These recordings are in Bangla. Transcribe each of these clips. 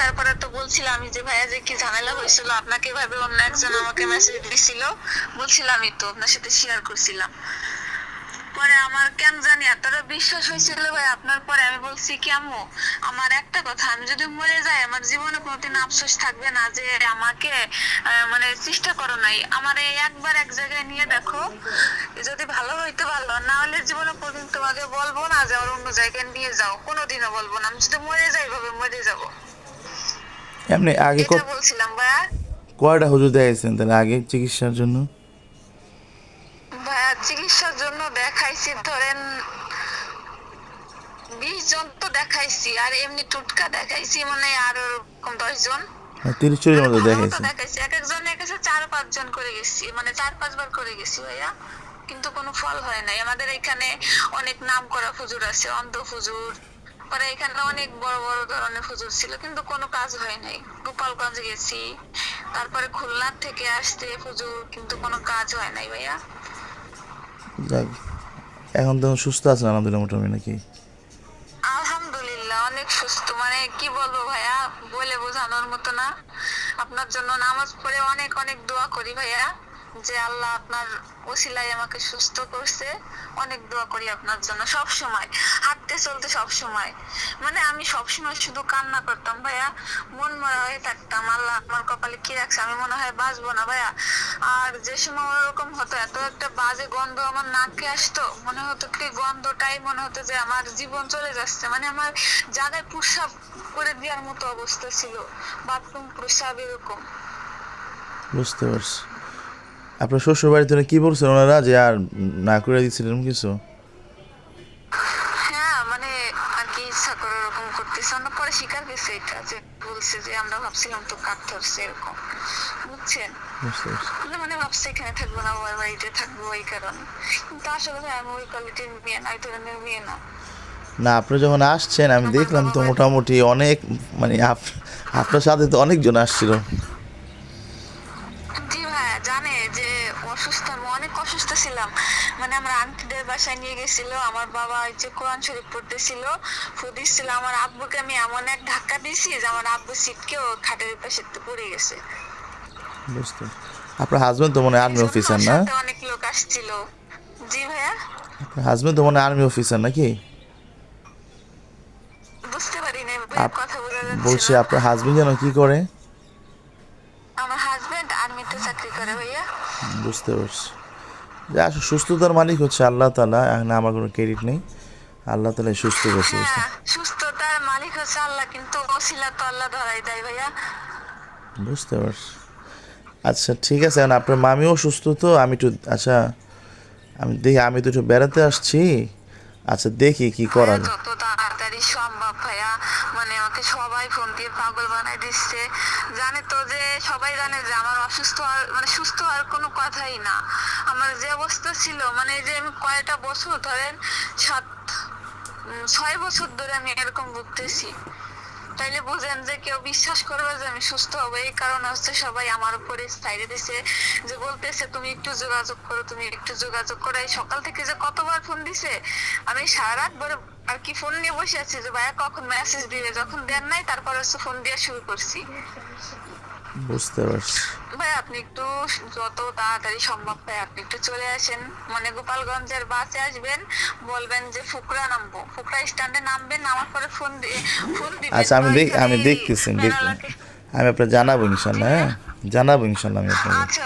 দেখার পরে তো বলছিলাম যে ভাইয়া যে কি ঝামেলা হয়েছিল, আপনাকে ভাবে অন্য একজন আমাকে মেসেজ দিছিল, বলছিলামই তো আপনার সাথে শেয়ার করছিলাম। পরে আমার কেন জানি এতটা বিশ্বাস হয়েছিল ভাই আপনার পরে, আমি বলছি কি আম্মু আমার একটা কথা, আমি যদি মরে যাই আমার জীবনে কোনোদিন আফসোস থাকবে না যে আমাকে মানে চেষ্টা করো নাই, আমার এই একবার এক জায়গায় নিয়ে দেখো, যদি ভালো হইতে ভালো, না হলে জীবনে কোনোদিন তোমাকে বলবো না যে আর অন্য জায়গায় নিয়ে যাও, কোনোদিনও বলবো না, আমি যদি মরে যাই ভাবে মরে যাবো। এমনি আগে এটা বলছিলাম ভাইয়া। কয়টা হুজুর দেখাইছেন তাহলে আগে চিকিৎসার জন্য? ভাইয়া চিকিৎসার জন্য দেখাইছি ধরেন 20 জন তো দেখাইছি, আর এমনি টুটকা দেখাইছি মানে আর ওরকম 10 জন। 30-40 মানে মতো ভালো মতো দেখাইছেন। দেখাইছি, এক একজনের কাছে 4-5 জন করে গেছি, মানে 4-5 বার করে গেছি ভাইয়া, কিন্তু কোনো ফল হয় নাই। আমাদের এখানে অনেক নাম করা হুজুর আছে, অন্ধ হুজুর, পরে এখানে অনেক বড় বড় ধরনের হুজুর ছিল, কিন্তু কোনো কাজ হয় নাই। গোপালগঞ্জ গেছি, তারপরে খুলনা থেকে আসতে হুজুর, কিন্তু কোনো কাজ হয় নাই ভাইয়া। যাক, এখন তো সুস্থ আছেন আলহামদুলিল্লাহ মোটামুটি নাকি? আলহামদুলিল্লাহ অনেক সুস্থ, মানে কি বলবো ভাইয়া, বলে বোঝানোর মতো না। আপনার জন্য নামাজ পড়ে অনেক অনেক দোয়া করি ভাইয়া, যে আল্লাহ আপনার ওসিলায় আমাকে সুস্থ করছে। অনেক দোয়া করি আপনার জন্য সব সময়, হাঁটতে চলতে সব সময়। মানে আমি সব সময় শুধু কান্না করতাম ভাইয়া, মন মরা হয়ে থাকতাম, আল্লাহ আমার কপালে কি রাখছে, আমি মনে হয় বাঁচবো না ভাইয়া। আর যে সময় ওরকম হতো, এত একটা বাজে গন্ধ আমার নাকে আসতো, মনে হতো কি গন্ধটাই মনে হতো যে আমার জীবন চলে যাচ্ছে, মানে আমার জায়গায় প্রস্রাব করে দেওয়ার মতো অবস্থা ছিল, বাথরুম প্রস্রাব এরকম। বুঝতে পারছি। আপনার শ্বশুর বাড়িতে কি বলছেন ওনারা, যে আর না করে দিচ্ছিলেন কিছু? হ্যাঁ মানে আর কি ইচ্ছা করে ওরকম করতেছে, আমরা পরে স্বীকার করছে এটা, যে বলছে যে আমরা ভাবছিলাম তো কাক ধরছে এরকম, বুঝছেন। বুঝতে পারছি। মানে ভাবছে এখানে থাকবো না, ওই বাড়িতে থাকবো এই কারণে, কিন্তু আসলে ভাই আমি ওই কোয়ালিটির মেয়ে না, এই ধরনের মেয়ে না। না, আপনি যখন আসছেন আমি আমার দেখলাম বাবা তো বাড়ি, মোটামুটি অনেক, মানে আপনার সাথে তো অনেকজন আসছিল। জি ভাইয়া জানে যে অসুস্থ, আমি অনেক অসুস্থ ছিলাম। মানে আমার আন্টিদের বাসায় নিয়ে গেছিল, আমার বাবা ওই যে কোরআন শরীফ পড়তেছিল, ফুদিস ছিল, আমার আব্বুকে আমি এমন এক ধাক্কা দিয়েছি যে আমার আব্বু ছিটকেও খাটের পাশে পড়ে গেছে। বুঝতে, আপনার হাজবেন্ড তো মনে হয় এই আর্মি জন্য অফিসার না? সাথে অনেক লোক আসছিল। জি ভাইয়া। আপনার হাজবেন্ড তো মনে হয় আর্মি অফিসার নাকি? বুঝতে পারি না ভাইয়া, আপ কথা বোঝা যাচ্ছে বলছি না। আপনার হাজবেন্ড যেন কি করে? আমার হাজবেন্ড আর্মিতে চাকরি করে ভাইয়া। বুঝতে পারছি। যে আসলে সুস্থতার মালিক হচ্ছে আল্লাহ তাআলা, এখানে আমার কোনো ক্রেডিট নেই। আল্লাহ তাআলাই সুস্থ করছে, বুঝতে হ্যাঁ সুস্থতার মালিক হচ্ছে আল্লাহ, কিন্তু ওসিলা তো আল্লাহ ধরাই দেয় ভাইয়া। বুঝতে পারছি। আচ্ছা ঠিক আছে, এখন আপনার মামিও সুস্থ তো, আমি একটু, আচ্ছা আমি দেখি, আমি তো একটু বেড়াতে আসছি, আচ্ছা দেখি কি করা ভাইয়া যায়। যত তাড়াতাড়ি সম্ভব ভাইয়া, মানে আমাকে সবাই ফোন দিয়ে পাগল বানাই দিচ্ছে। জানে তো যে সবাই জানে যে আমার অসুস্থ হওয়ার মানে সুস্থ হওয়ার কোনো কথাই না। আমার যে অবস্থা ছিল, মানে যে আমি কয়টা বছর ধরেন 6 বছর ধরে আমি এরকম ভুগতেছি, তাইলে বুঝেন যে কেউ বিশ্বাস করবে যে আমি সুস্থ হবো। এই কারণে হচ্ছে সবাই আমার উপরে সাইডে দিছে, যে বলতেছে তুমি একটু যোগাযোগ করো, তুমি একটু যোগাযোগ করো। এই সকাল থেকে যে কতবার ফোন দিছে, আমি সারা রাত ভরে আর কি ফোন নিয়ে বসে আছি যে ভাইয়া কখন মেসেজ দিবে, যখন দেন নাই তারপর হচ্ছে ফোন দিয়ে শুরু করছি। বুঝতে পারছি। ভাই আপনি একটু যত তাড়াতাড়ি সম্ভব ভাই আপনি একটু চলে আসেন, মানে গোপালগঞ্জের বাসে আসবেন, বলবেন যে ফুকরা নামবো, ফুকরা স্ট্যান্ডে নামবেন, নামার পরে ফোন দিবেন আচ্ছা বা এখানে আমি দেখতেছি, বেনালাকে। আমি আপনার জানাবো জি ইনশাল্লাহ, ভাইয়া। হ্যাঁ জানাবো ইনশাল্লাহ আমি আপনাকে। আচ্ছা,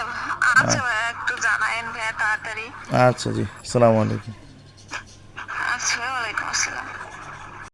আচ্ছা ভাইয়া একটু জানায়েন ভাইয়া তাড়াতাড়ি। আচ্ছা জি, আসসালামু আলাইকুম।